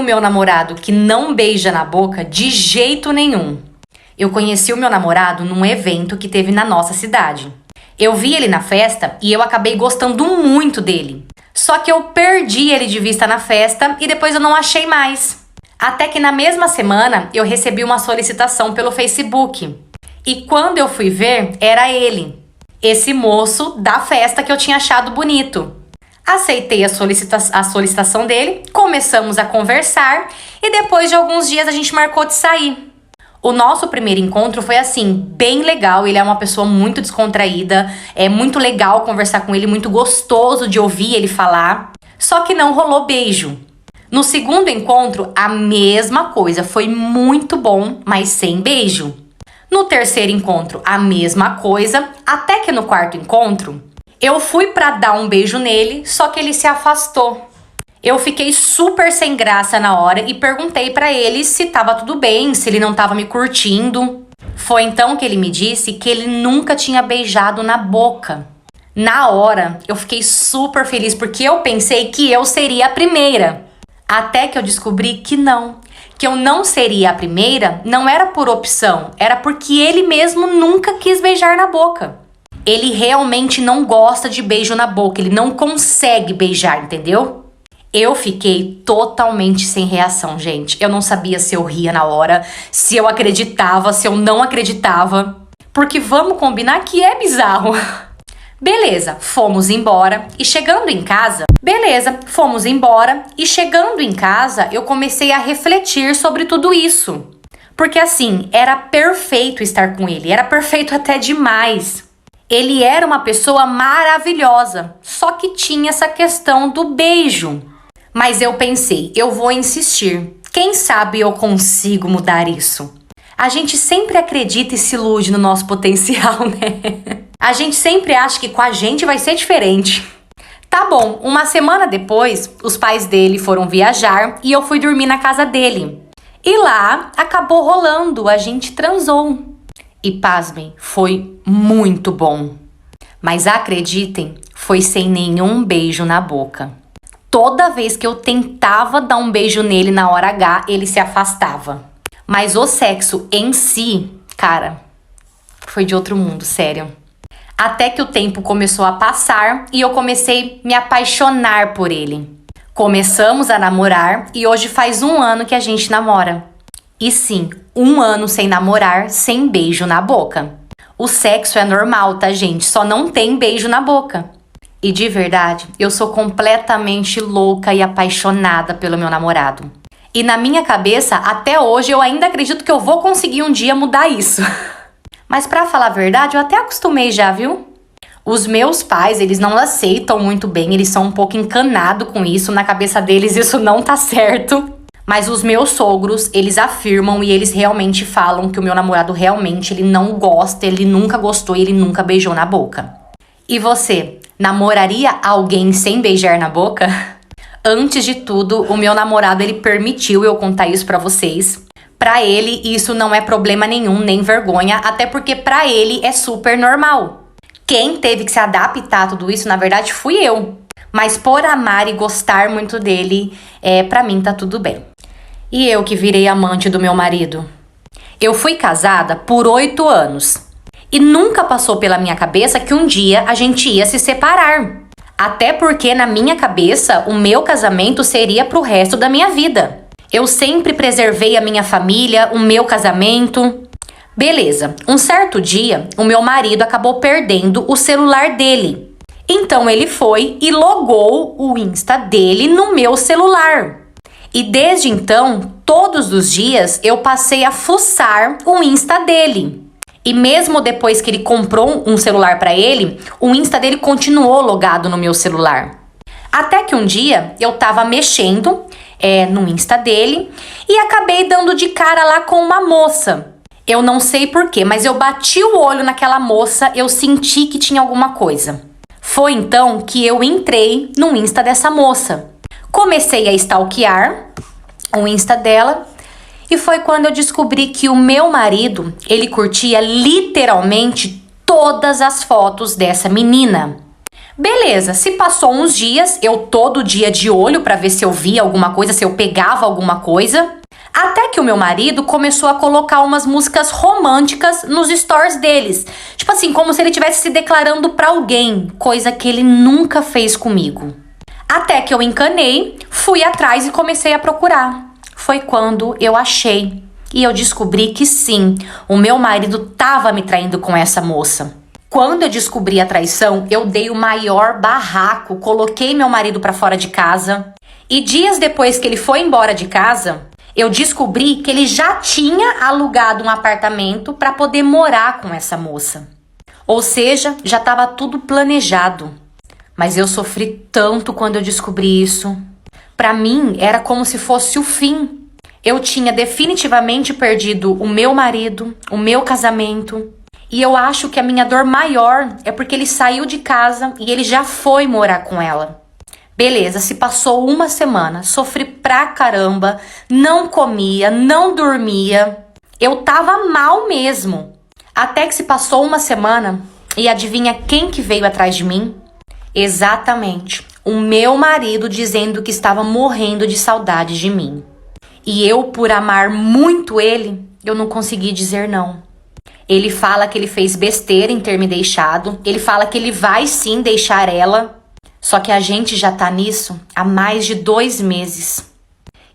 O meu namorado que não beija na boca de jeito nenhum. Eu conheci o meu namorado num evento que teve na nossa cidade. Eu vi ele na festa e eu acabei gostando muito dele. Só que eu perdi ele de vista na festa e depois eu não achei mais. Até que na mesma semana eu recebi uma solicitação pelo Facebook. E quando eu fui ver, era ele. Esse moço da festa que eu tinha achado bonito. Aceitei a solicitação dele, começamos a conversar e depois de alguns dias a gente marcou de sair. O nosso primeiro encontro foi assim, bem legal, ele é uma pessoa muito descontraída, é muito legal conversar com ele, muito gostoso de ouvir ele falar, só que não rolou beijo. No segundo encontro, a mesma coisa, foi muito bom, mas sem beijo. No terceiro encontro, a mesma coisa, até que no quarto encontro, eu fui pra dar um beijo nele, só que ele se afastou. Eu fiquei super sem graça na hora e perguntei pra ele se tava tudo bem, se ele não tava me curtindo. Foi então que ele me disse que ele nunca tinha beijado na boca. Na hora, eu fiquei super feliz porque eu pensei que eu seria a primeira. Até que eu descobri que não. Que eu não seria a primeira não era por opção, era porque ele mesmo nunca quis beijar na boca. Ele realmente não gosta de beijo na boca, ele não consegue beijar, entendeu? Eu fiquei totalmente sem reação, gente. Eu não sabia se eu ria na hora, se eu acreditava, se eu não acreditava. Porque vamos combinar que é bizarro. Beleza, fomos embora e chegando em casa... eu comecei a refletir sobre tudo isso. Porque assim, era perfeito estar com ele, era perfeito até demais. Ele era uma pessoa maravilhosa, só que tinha essa questão do beijo. Mas eu pensei, eu vou insistir. Quem sabe eu consigo mudar isso? A gente sempre acredita e se ilude no nosso potencial, né? A gente sempre acha que com a gente vai ser diferente. Tá bom, uma semana depois, os pais dele foram viajar e eu fui dormir na casa dele. E lá, acabou rolando, a gente transou. E pasmem, foi muito bom. Mas acreditem, foi sem nenhum beijo na boca. Toda vez que eu tentava dar um beijo nele na hora H, ele se afastava. Mas o sexo em si, cara, foi de outro mundo, sério. Até que o tempo começou a passar e eu comecei a me apaixonar por ele. Começamos a namorar e hoje faz 1 ano que a gente namora. E sim, 1 ano sem namorar, sem beijo na boca. O sexo é normal, tá, gente? Só não tem beijo na boca. E de verdade, eu sou completamente louca e apaixonada pelo meu namorado. E na minha cabeça, até hoje, eu ainda acredito que eu vou conseguir um dia mudar isso. Mas pra falar a verdade, eu até acostumei já, viu? Os meus pais, eles não aceitam muito bem, eles são um pouco encanados com isso. Na cabeça deles, isso não tá certo. Mas os meus sogros, eles afirmam e eles realmente falam que o meu namorado realmente, ele não gosta, ele nunca gostou e ele nunca beijou na boca. E você, namoraria alguém sem beijar na boca? Antes de tudo, o meu namorado, ele permitiu eu contar isso pra vocês. Pra ele, isso não é problema nenhum, nem vergonha, até porque pra ele é super normal. Quem teve que se adaptar a tudo isso, na verdade, fui eu. Mas por amar e gostar muito dele, pra mim tá tudo bem. E eu que virei amante do meu marido. Eu fui casada por 8 anos. E nunca passou pela minha cabeça que um dia a gente ia se separar. Até porque na minha cabeça, o meu casamento seria pro resto da minha vida. Eu sempre preservei a minha família, o meu casamento. Beleza, um certo dia, o meu marido acabou perdendo o celular dele. Então ele foi e logou o Insta dele no meu celular. E desde então, todos os dias, eu passei a fuçar o Insta dele. E mesmo depois que ele comprou um celular pra ele, o Insta dele continuou logado no meu celular. Até que um dia, eu tava mexendo no Insta dele e acabei dando de cara lá com uma moça. Eu não sei porquê, mas eu bati o olho naquela moça, eu senti que tinha alguma coisa. Foi então que eu entrei no Insta dessa moça. Comecei a stalkear o Insta dela e foi quando eu descobri que o meu marido, ele curtia literalmente todas as fotos dessa menina. Beleza, se passou uns dias, eu todo dia de olho pra ver se eu via alguma coisa, se eu pegava alguma coisa. Até que o meu marido começou a colocar umas músicas românticas nos stories deles. Tipo assim, como se ele estivesse se declarando pra alguém, coisa que ele nunca fez comigo. Até que eu encanei, fui atrás e comecei a procurar. Foi quando eu achei. E eu descobri que sim, o meu marido tava me traindo com essa moça. Quando eu descobri a traição, eu dei o maior barraco, coloquei meu marido pra fora de casa. E dias depois que ele foi embora de casa, eu descobri que ele já tinha alugado um apartamento pra poder morar com essa moça. Ou seja, já estava tudo planejado. Mas eu sofri tanto quando eu descobri isso. Pra mim, era como se fosse o fim. Eu tinha definitivamente perdido o meu marido, o meu casamento. E eu acho que a minha dor maior é porque ele saiu de casa e ele já foi morar com ela. Beleza, se passou uma semana, sofri pra caramba, não comia, não dormia. Eu tava mal mesmo. Até que se passou uma semana e adivinha quem que veio atrás de mim? Exatamente, o meu marido dizendo que estava morrendo de saudade de mim. E eu, por amar muito ele, eu não consegui dizer não. Ele fala que ele fez besteira em ter me deixado. Ele fala que ele vai sim deixar ela. Só que a gente já tá nisso há mais de 2 meses.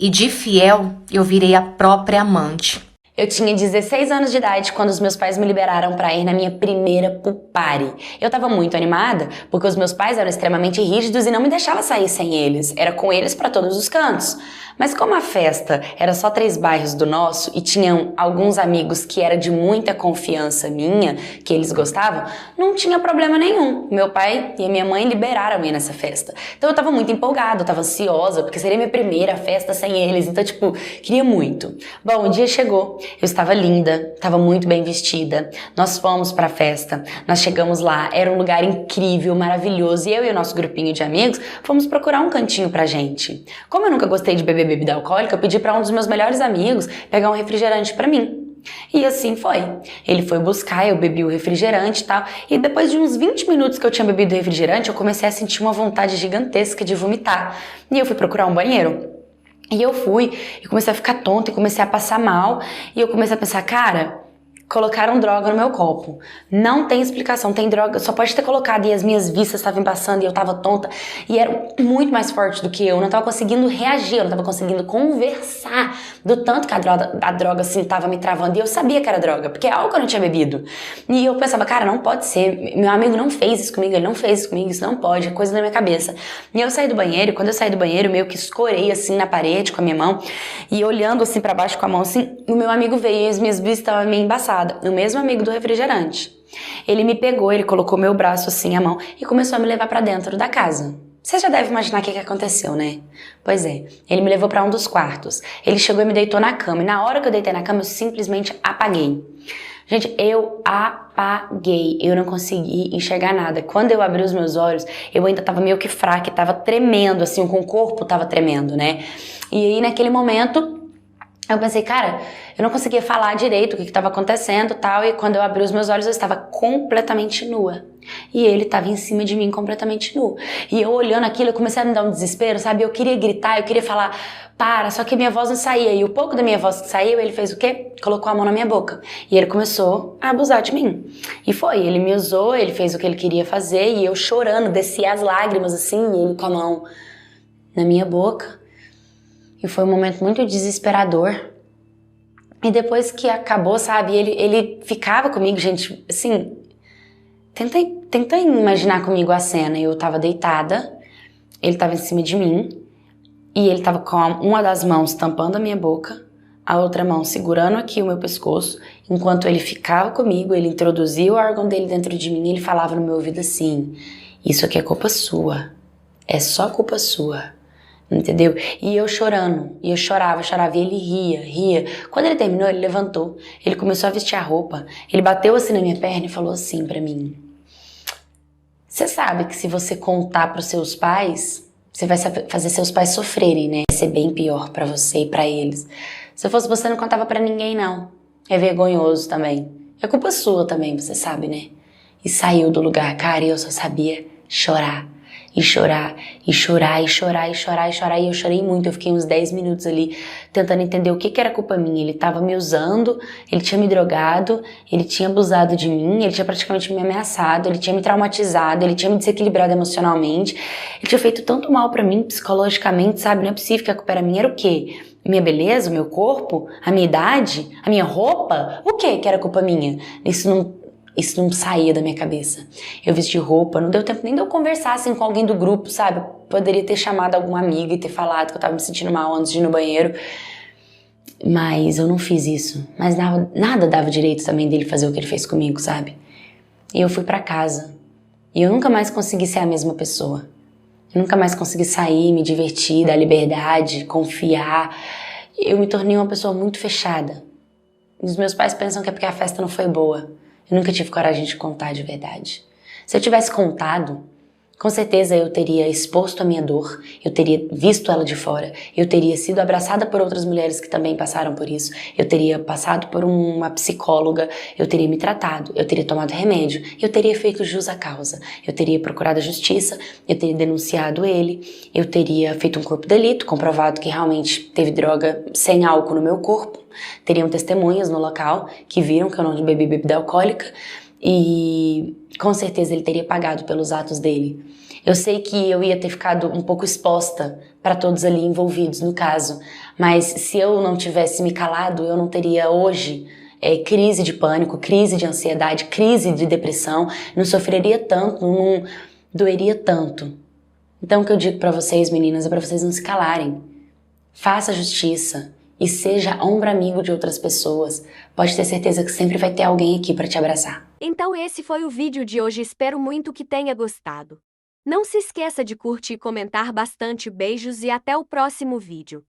E de fiel, eu virei a própria amante. Eu tinha 16 anos de idade quando os meus pais me liberaram pra ir na minha primeira pool party. Eu tava muito animada porque os meus pais eram extremamente rígidos e não me deixavam sair sem eles. Era com eles pra todos os cantos. Mas como a festa era só 3 bairros do nosso e tinham alguns amigos que era de muita confiança minha, que eles gostavam, não tinha problema nenhum. Meu pai e a minha mãe liberaram ir nessa festa. Então eu tava muito empolgada, eu tava ansiosa, porque seria minha primeira festa sem eles. Então, tipo, queria muito. Bom, o dia chegou. Eu estava linda, estava muito bem vestida. Nós fomos pra festa, nós chegamos lá, era um lugar incrível, maravilhoso. E eu e o nosso grupinho de amigos fomos procurar um cantinho pra gente. Como eu nunca gostei de beber bebida alcoólica, eu pedi pra um dos meus melhores amigos pegar um refrigerante pra mim. E assim foi. Ele foi buscar, eu bebi o refrigerante e tal. E depois de uns 20 minutos que eu tinha bebido o refrigerante, eu comecei a sentir uma vontade gigantesca de vomitar. E eu fui procurar um banheiro. E eu fui, e comecei a ficar tonta, e comecei a passar mal, e eu comecei a pensar, cara, colocaram droga no meu copo. Não tem explicação, tem droga, só pode ter colocado, e as minhas vistas estavam embaçando, e eu tava tonta, e era muito mais forte do que eu não tava conseguindo reagir, eu não tava conseguindo conversar, do tanto que a droga assim tava me travando, e eu sabia que era droga, porque é algo que eu não tinha bebido. E eu pensava, cara, não pode ser, meu amigo não fez isso comigo, ele não fez isso comigo, isso não pode, é coisa na minha cabeça. E eu saí do banheiro, e quando eu saí do banheiro, meio que escorei assim na parede com a minha mão, e olhando assim pra baixo com a mão assim, o meu amigo veio, e as minhas vistas estavam meio embaçadas. O mesmo amigo do refrigerante. Ele me pegou, ele colocou meu braço assim, a mão, e começou a me levar pra dentro da casa. Você já deve imaginar o que aconteceu, né? Pois é, ele me levou pra um dos quartos. Ele chegou e me deitou na cama, e na hora que eu deitei na cama, eu simplesmente apaguei. Gente, eu apaguei, eu não consegui enxergar nada. Quando eu abri os meus olhos, eu ainda tava meio que fraca, tava tremendo, assim, com o corpo tava tremendo, né? E aí, naquele momento, eu pensei, cara, eu não conseguia falar direito o que estava acontecendo e tal, e quando eu abri os meus olhos eu estava completamente nua. E ele estava em cima de mim completamente nu. E eu olhando aquilo, eu comecei a me dar um desespero, sabe? Eu queria gritar, eu queria falar, para, só que minha voz não saía. E o pouco da minha voz que saiu, ele fez o quê? Colocou a mão na minha boca. E ele começou a abusar de mim. E foi, ele me usou, ele fez o que ele queria fazer, e eu chorando, descia as lágrimas assim, e ele com a mão na minha boca. E foi um momento muito desesperador. E depois que acabou, sabe, ele ficava comigo, gente, assim, tenta imaginar comigo a cena. Eu tava deitada, ele tava em cima de mim, e ele tava com uma das mãos tampando a minha boca, a outra mão segurando aqui o meu pescoço. Enquanto ele ficava comigo, ele introduzia o órgão dele dentro de mim, e ele falava no meu ouvido assim, isso aqui é culpa sua, é só culpa sua. Entendeu? E eu chorando, e eu chorava, e ele ria. Quando ele terminou, ele levantou, ele começou a vestir a roupa, ele bateu assim na minha perna e falou assim pra mim, você sabe que se você contar pros seus pais, você vai fazer seus pais sofrerem, né? Vai ser bem pior pra você e pra eles. Se eu fosse você, não contava pra ninguém, não. É vergonhoso também. É culpa sua também, você sabe, né? E saiu do lugar, cara, e eu só sabia chorar. E chorar, e chorar, e chorar, e chorar, e chorar. E eu chorei muito, eu fiquei uns 10 minutos ali tentando entender o que era culpa minha. Ele tava me usando, ele tinha me drogado, ele tinha abusado de mim, ele tinha praticamente me ameaçado, ele tinha me traumatizado, ele tinha me desequilibrado emocionalmente. Ele tinha feito tanto mal pra mim psicologicamente, sabe? Não é possível que a culpa era minha. Era o quê? Minha beleza, o meu corpo, a minha idade, a minha roupa? O que era culpa minha? Isso não saía da minha cabeça. Eu vesti roupa, não deu tempo nem de eu conversar assim com alguém do grupo, sabe? Eu poderia ter chamado alguma amiga e ter falado que eu tava me sentindo mal antes de ir no banheiro. Mas eu não fiz isso. Mas nada dava direito também dele fazer o que ele fez comigo, sabe? E eu fui pra casa. E eu nunca mais consegui ser a mesma pessoa. Eu nunca mais consegui sair, me divertir, dar liberdade, confiar. Eu me tornei uma pessoa muito fechada. E os meus pais pensam que é porque a festa não foi boa. Eu nunca tive coragem de contar de verdade. Se eu tivesse contado, com certeza eu teria exposto a minha dor, eu teria visto ela de fora, eu teria sido abraçada por outras mulheres que também passaram por isso, eu teria passado por uma psicóloga, eu teria me tratado, eu teria tomado remédio, eu teria feito jus à causa, eu teria procurado a justiça, eu teria denunciado ele, eu teria feito um corpo de delito, comprovado que realmente teve droga sem álcool no meu corpo, teriam testemunhas no local que viram que eu não bebi bebida alcoólica e com certeza ele teria pagado pelos atos dele. Eu sei que eu ia ter ficado um pouco exposta para todos ali envolvidos no caso, mas se eu não tivesse me calado, eu não teria hoje crise de pânico, crise de ansiedade, crise de depressão, não sofreria tanto, não doeria tanto. Então o que eu digo para vocês, meninas, é para vocês não se calarem. Faça justiça. E seja ombro amigo de outras pessoas. Pode ter certeza que sempre vai ter alguém aqui para te abraçar. Então esse foi o vídeo de hoje, espero muito que tenha gostado. Não se esqueça de curtir e comentar bastante, beijos e até o próximo vídeo.